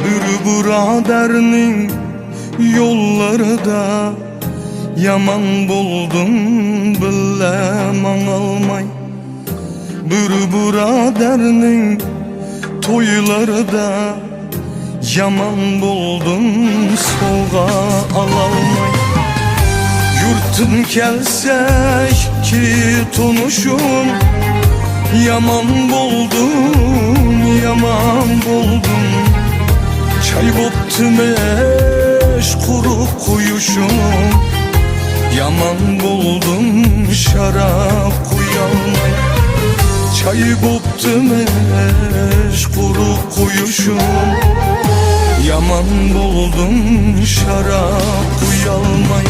Bir buraderning yolları da yaman buldum bilemem almay. Bir buraderning toyları da yaman buldum soğuğa alalmay. Yurtun kelsek ki tonuşum, yaman buldum, yaman buldum. Çay boptum eş kuru kuyuşum, yaman buldum şarap kuyalmay. Çay boptum eş kuru kuyuşum, yaman buldum şarap kuyalmay.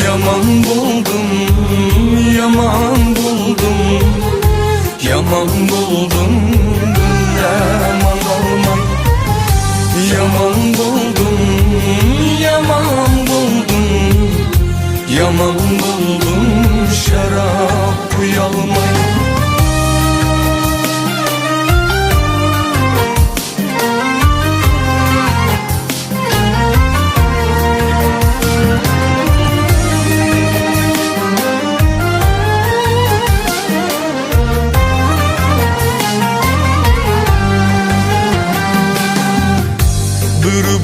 Yaman buldum, yaman buldum, yaman buldum bilemem almay. Yaman buldum, yaman buldum, yaman buldum şarap kuyalmay.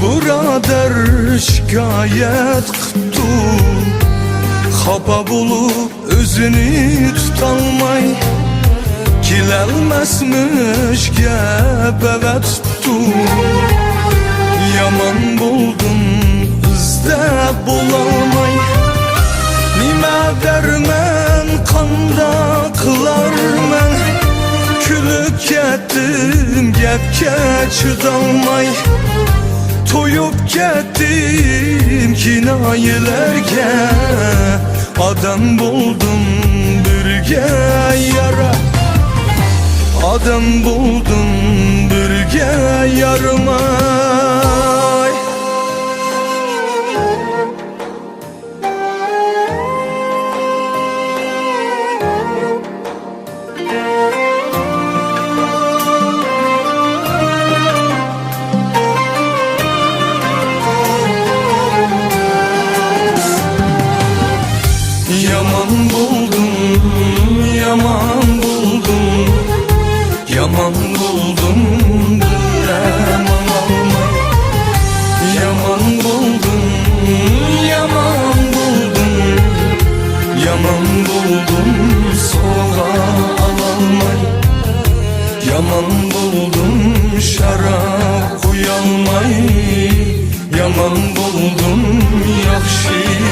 Burader şikayet kıttı, xapa bulup özünü tutalmay. Kilelmezmiş gebeve tuttu, yaman buldum izde bulamay. Nime dermen kanda kılar men, külüp kettim gepke çıdalmay. Toyup kettim kinayelerge, adam buldum birge yara. Adam buldum birge yarmay. Yaman buldum, yaman buldum, yaman buldum bilemem almay. Yaman buldum, yaman buldum, yaman buldum soğuğa alalmay. Yaman buldum şarap kuyalmay, yaman buldum yakşı